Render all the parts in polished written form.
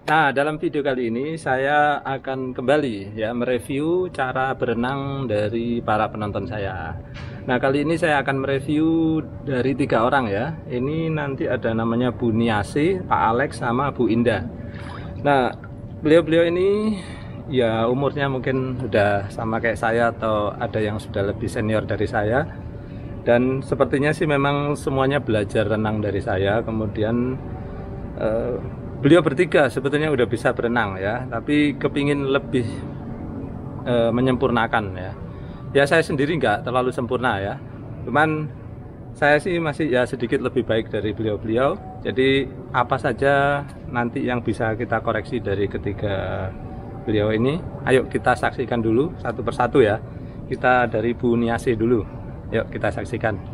Nah, dalam video kali ini saya akan kembali ya mereview cara berenang dari para penonton saya. Nah, kali ini saya akan mereview dari 3 orang ya. Ini nanti ada namanya Bu Niasi, Pak Alex, sama Bu Indah. Nah, beliau-beliau ini ya umurnya mungkin udah sama kayak saya atau ada yang sudah lebih senior dari saya. Dan sepertinya sih memang semuanya belajar renang dari saya. Kemudian eh, beliau bertiga sebetulnya udah bisa berenang ya, tapi kepingin lebih menyempurnakan ya. Ya saya sendiri nggak terlalu sempurna ya, cuman saya sih masih ya sedikit lebih baik dari beliau-beliau. Jadi apa saja nanti yang bisa kita koreksi dari ketiga beliau ini, ayo kita saksikan dulu satu persatu ya. Kita dari Bu Niasi dulu, yuk kita saksikan.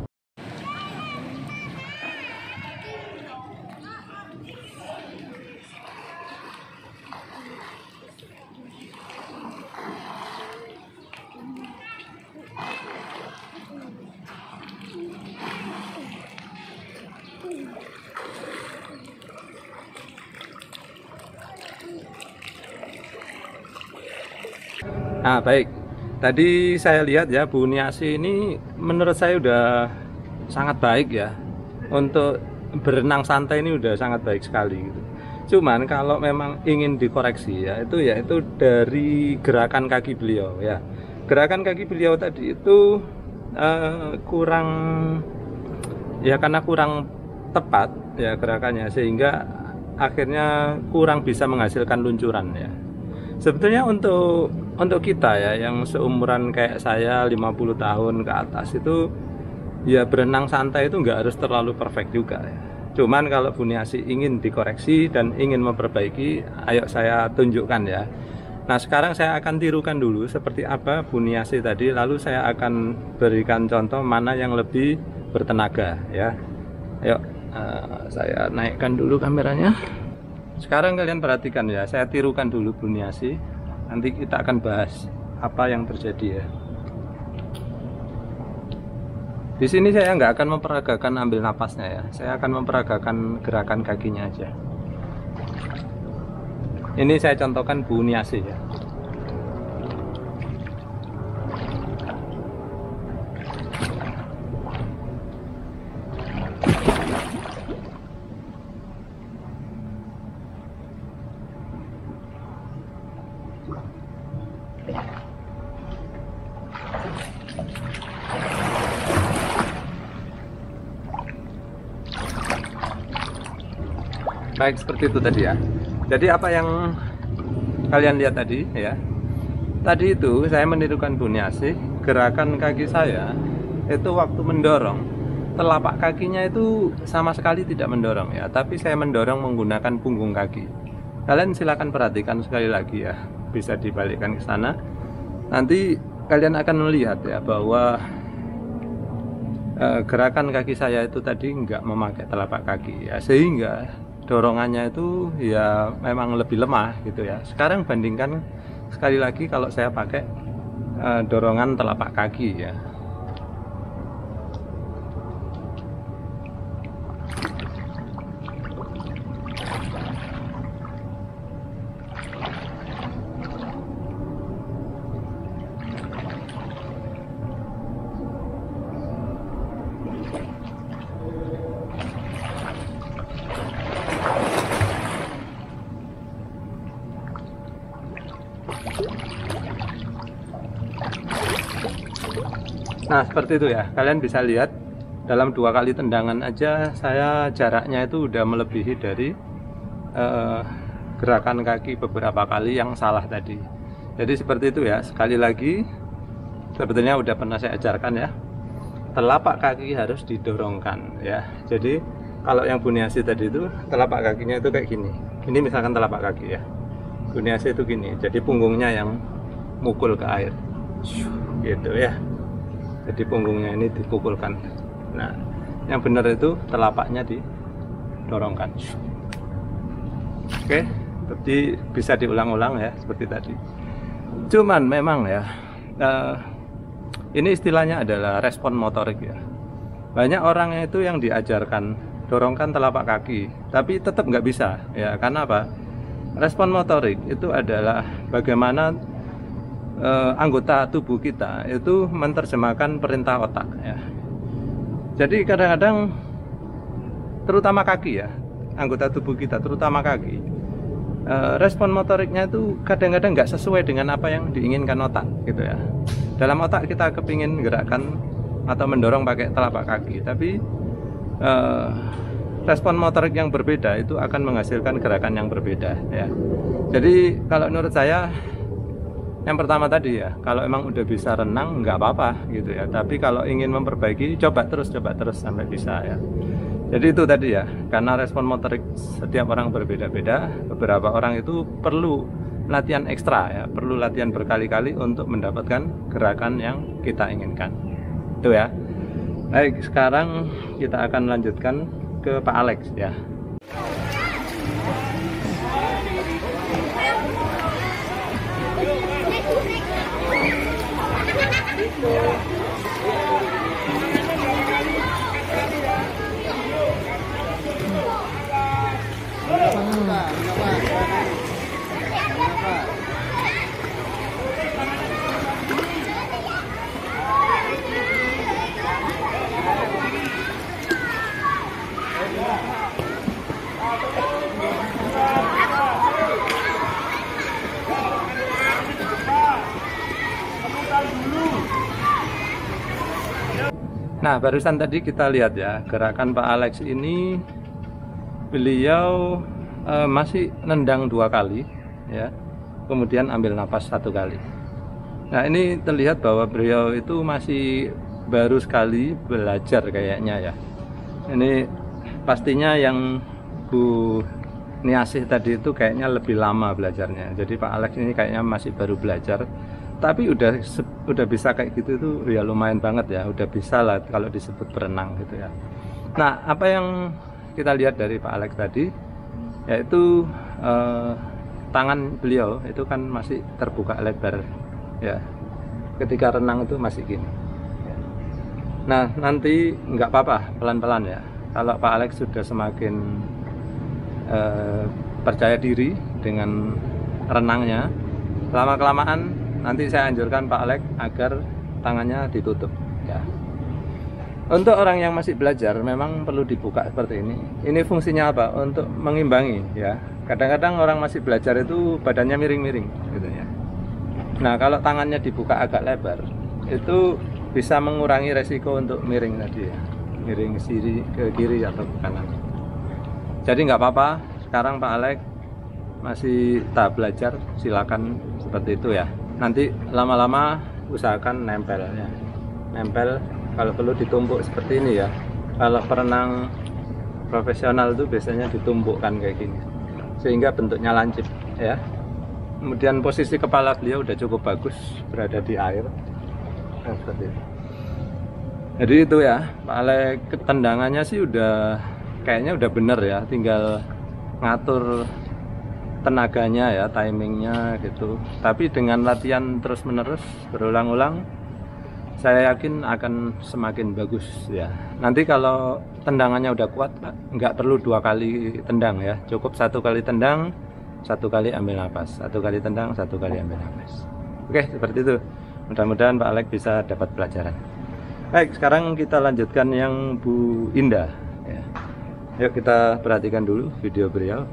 Nah, baik. Tadi saya lihat ya, Bu Niasi ini menurut saya udah sangat baik ya. Untuk berenang santai ini udah sangat baik sekali gitu. Cuman kalau memang ingin dikoreksi ya, itu dari gerakan kaki beliau ya. Gerakan kaki beliau tadi itu kurang ya, karena kurang tepat ya gerakannya, sehingga akhirnya kurang bisa menghasilkan luncuran ya. Sebetulnya untuk kita ya yang seumuran kayak saya 50 tahun ke atas itu ya berenang santai itu nggak harus terlalu perfect juga ya. Cuman kalau Bu Niasi ingin dikoreksi dan ingin memperbaiki, ayo saya tunjukkan ya. Nah, sekarang saya akan tirukan dulu seperti apa Bu Niasi tadi, lalu saya akan berikan contoh mana yang lebih bertenaga ya. Ayo saya naikkan dulu kameranya. Sekarang kalian perhatikan ya, saya tirukan dulu Bu Niasi. Nanti kita akan bahas apa yang terjadi ya. Di sini saya nggak akan memperagakan ambil napasnya ya. Saya akan memperagakan gerakan kakinya aja. Ini saya contohkan Bu Niasi ya. Baik, seperti itu tadi ya. Jadi apa yang kalian lihat tadi ya, tadi itu saya menirukan Bu Niasi. Gerakan kaki saya itu waktu mendorong, telapak kakinya itu sama sekali tidak mendorong ya, tapi saya mendorong menggunakan punggung kaki. Kalian silakan perhatikan sekali lagi ya, bisa dibalikkan ke sana. Nanti kalian akan melihat ya bahwa gerakan kaki saya itu tadi nggak memakai telapak kaki ya, sehingga dorongannya itu ya memang lebih lemah gitu ya. Sekarang bandingkan sekali lagi kalau saya pakai dorongan telapak kaki ya. Nah, seperti itu ya. Kalian bisa lihat dalam 2 kali tendangan aja saya jaraknya itu udah melebihi dari gerakan kaki beberapa kali yang salah tadi. Jadi seperti itu ya. Sekali lagi, sebetulnya udah pernah saya ajarkan ya. Telapak kaki harus didorongkan ya. Jadi kalau yang Bu Niasi tadi itu telapak kakinya itu kayak gini. Ini misalkan telapak kaki ya. Bu Niasi itu gini. Jadi punggungnya yang mukul ke air. Gitu ya. Jadi punggungnya ini dipukulkan. Nah, yang benar itu telapaknya didorongkan. Oke, jadi bisa diulang-ulang ya seperti tadi. Cuman memang ya, ini istilahnya adalah respon motorik ya. Banyak orang itu yang diajarkan dorongkan telapak kaki, tapi tetap nggak bisa ya. Karena apa? respon motorik itu adalah bagaimana anggota tubuh kita itu menerjemahkan perintah otak ya. Jadi kadang-kadang terutama kaki ya, anggota tubuh kita terutama kaki, respon motoriknya itu kadang-kadang nggak sesuai dengan apa yang diinginkan otak gitu ya. Dalam otak kita kepingin gerakan atau mendorong pakai telapak kaki, tapi respon motorik yang berbeda itu akan menghasilkan gerakan yang berbeda ya. Jadi kalau menurut saya yang pertama tadi ya, kalau emang udah bisa renang nggak apa-apa gitu ya, tapi kalau ingin memperbaiki coba terus sampai bisa ya. Jadi itu tadi ya, karena respon motorik setiap orang berbeda-beda, beberapa orang itu perlu latihan ekstra ya, perlu latihan berkali-kali untuk mendapatkan gerakan yang kita inginkan. Itu ya. Baik, sekarang kita akan lanjutkan ke Pak Alex ya. Nah, barusan tadi kita lihat ya, gerakan Pak Alex ini beliau masih nendang 2 kali ya, kemudian ambil napas 1 kali. Nah, ini terlihat bahwa beliau itu masih baru sekali belajar kayaknya ya. Ini pastinya yang Bu Niasih tadi itu kayaknya lebih lama belajarnya. Jadi Pak Alex ini kayaknya masih baru belajar, tapi udah bisa kayak gitu itu ya lumayan banget ya, udah bisa lah kalau disebut berenang gitu ya. Nah, apa yang kita lihat dari Pak Alex tadi yaitu tangan beliau itu kan masih terbuka lebar ya, ketika renang itu masih gini. Nah, nanti nggak apa-apa, pelan-pelan ya. Kalau Pak Alex sudah semakin percaya diri dengan renangnya, lama-kelamaan nanti saya anjurkan Pak Alex agar tangannya ditutup ya. Untuk orang yang masih belajar memang perlu dibuka seperti ini. Ini fungsinya apa? Untuk mengimbangi ya. Kadang-kadang orang masih belajar itu badannya miring-miring gitu ya. Nah, kalau tangannya dibuka agak lebar, itu bisa mengurangi resiko untuk miring tadi ya. Miring ke kiri atau ke kanan. Jadi nggak apa-apa, sekarang Pak Alex masih tahap belajar, silakan seperti itu ya. Nanti lama-lama usahakan nempel ya. Nempel, kalau perlu ditumpuk seperti ini ya. Kalau perenang profesional itu biasanya ditumpukkan kayak gini, sehingga bentuknya lancip ya. Kemudian posisi kepala beliau udah cukup bagus berada di air. Nah, seperti itu. Jadi itu ya, Pak Alex tendangannya sih kayaknya udah bener ya, tinggal ngatur tenaganya ya, timingnya gitu. Tapi dengan latihan terus menerus berulang-ulang, saya yakin akan semakin bagus ya. Nanti kalau tendangannya udah kuat, nggak perlu 2 kali tendang ya, cukup 1 kali tendang, 1 kali ambil nafas, 1 kali tendang, 1 kali ambil nafas. Oke, seperti itu. Mudah-mudahan Pak Alex bisa dapat pelajaran. Baik, sekarang kita lanjutkan yang Bu Indah ya. Yuk kita perhatikan dulu video beliau.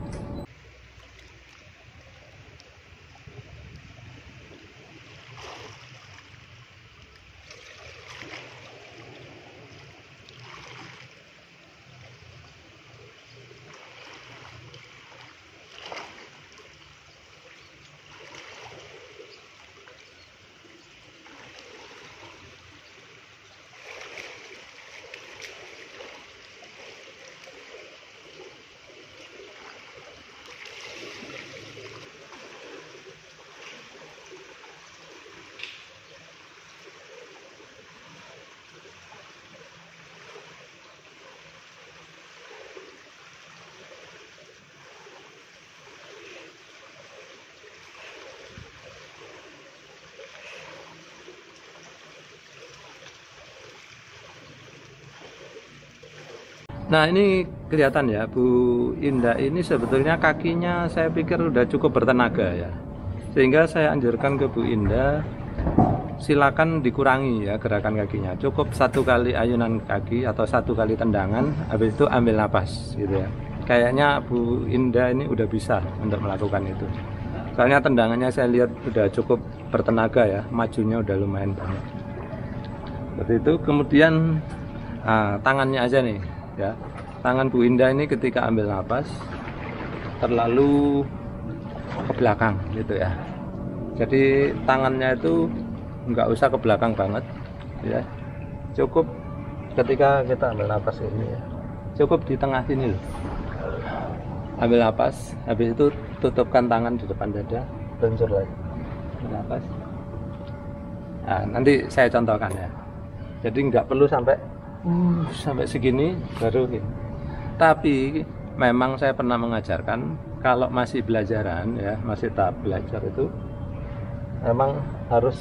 Nah, ini kelihatan ya, Bu Indah ini sebetulnya kakinya saya pikir udah cukup bertenaga ya. Sehingga saya anjurkan ke Bu Indah, silakan dikurangi ya gerakan kakinya. Cukup 1 kali ayunan kaki atau 1 kali tendangan, habis itu ambil napas gitu ya. Kayaknya Bu Indah ini udah bisa untuk melakukan itu. Soalnya tendangannya saya lihat udah cukup bertenaga ya, majunya udah lumayan banyak. Seperti itu. Kemudian tangannya aja nih ya. Tangan Bu Indah ini ketika ambil napas terlalu ke belakang gitu ya. Jadi tangannya itu nggak usah ke belakang banget ya. Cukup ketika kita ambil napas ini ya, cukup di tengah sini loh. Ambil napas, habis itu tutupkan tangan di depan dada, luncur lagi. Ambil napas. Nah, nanti saya contohkan ya. Jadi nggak perlu sampai segini baru ini. Tapi memang saya pernah mengajarkan kalau masih belajaran ya, masih tahap belajar itu memang harus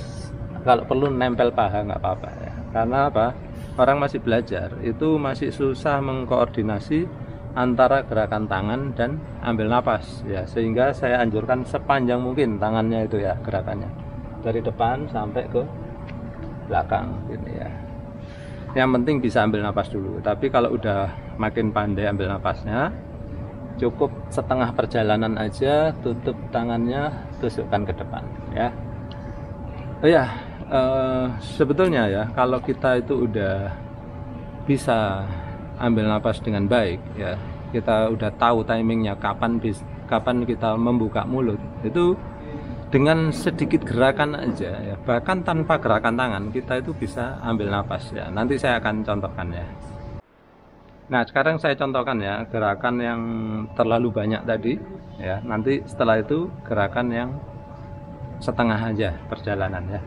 kalau perlu nempel paha nggak apa-apa ya. Karena apa? Orang masih belajar itu masih susah mengkoordinasi antara gerakan tangan dan ambil napas ya, sehingga saya anjurkan sepanjang mungkin tangannya itu ya gerakannya dari depan sampai ke belakang gitu ya. Yang penting bisa ambil napas dulu. Tapi kalau udah makin pandai ambil napasnya, cukup setengah perjalanan aja, tutup tangannya, tusukkan ke depan ya. Oh ya, sebetulnya ya kalau kita itu udah bisa ambil napas dengan baik ya, kita udah tahu timingnya kapan kita membuka mulut, itu dengan sedikit gerakan aja ya, bahkan tanpa gerakan tangan kita itu bisa ambil napas ya. Nanti saya akan contohkan ya. Nah, sekarang saya contohkan ya gerakan yang terlalu banyak tadi ya. Nanti setelah itu gerakan yang setengah aja perjalanan ya.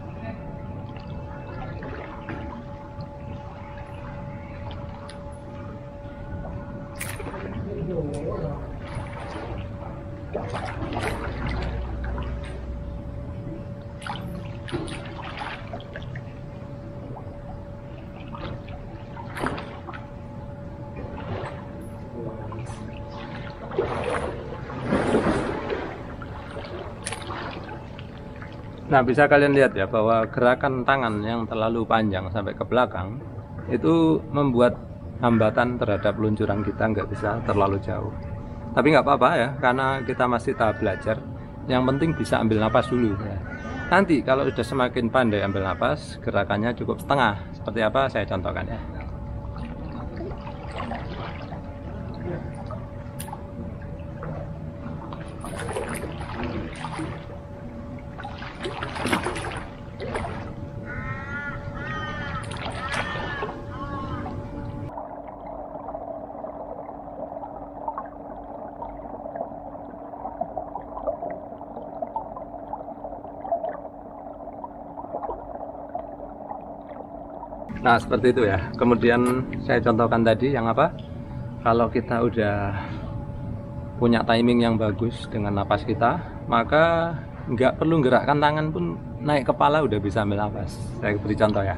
Nah, bisa kalian lihat ya bahwa gerakan tangan yang terlalu panjang sampai ke belakang itu membuat hambatan terhadap luncuran kita nggak bisa terlalu jauh. Tapi nggak apa-apa ya, karena kita masih tahap belajar. Yang penting bisa ambil napas dulu ya. Nanti kalau sudah semakin pandai ambil napas, gerakannya cukup setengah. Seperti apa saya contohkan ya. Nah, seperti itu ya. Kemudian saya contohkan tadi yang apa? Kalau kita udah punya timing yang bagus dengan napas kita, maka nggak perlu gerakkan tangan pun, naik kepala udah bisa ambil napas. Saya beri contoh ya.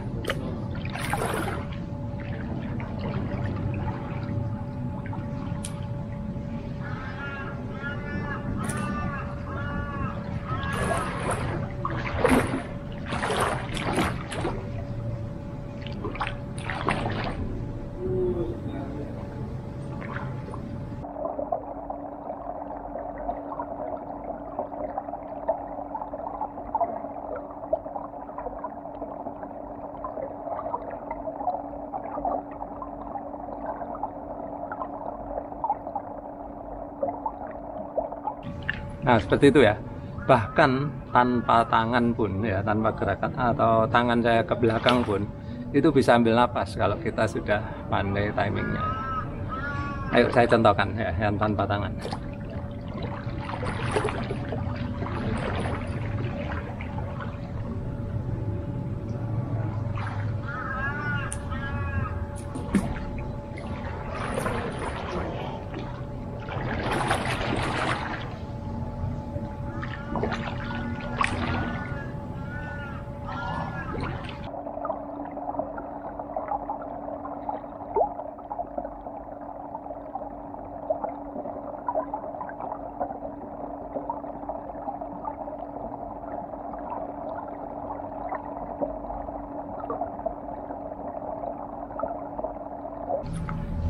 Nah, seperti itu ya. Bahkan tanpa tangan pun ya, tanpa gerakan atau tangan saya ke belakang pun, itu bisa ambil napas kalau kita sudah pandai timingnya. Ayo saya contohkan ya, yang tanpa tangan.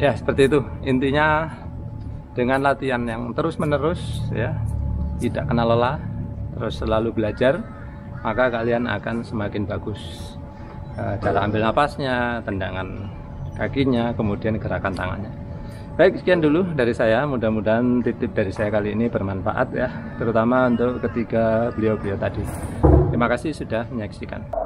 Ya, seperti itu. Intinya dengan latihan yang terus-menerus ya, tidak kenal lelah, terus selalu belajar, maka kalian akan semakin bagus. Cara ambil napasnya, tendangan kakinya, kemudian gerakan tangannya. Baik, sekian dulu dari saya. Mudah-mudahan titip dari saya kali ini bermanfaat ya, terutama untuk ketiga beliau-beliau tadi. Terima kasih sudah menyaksikan.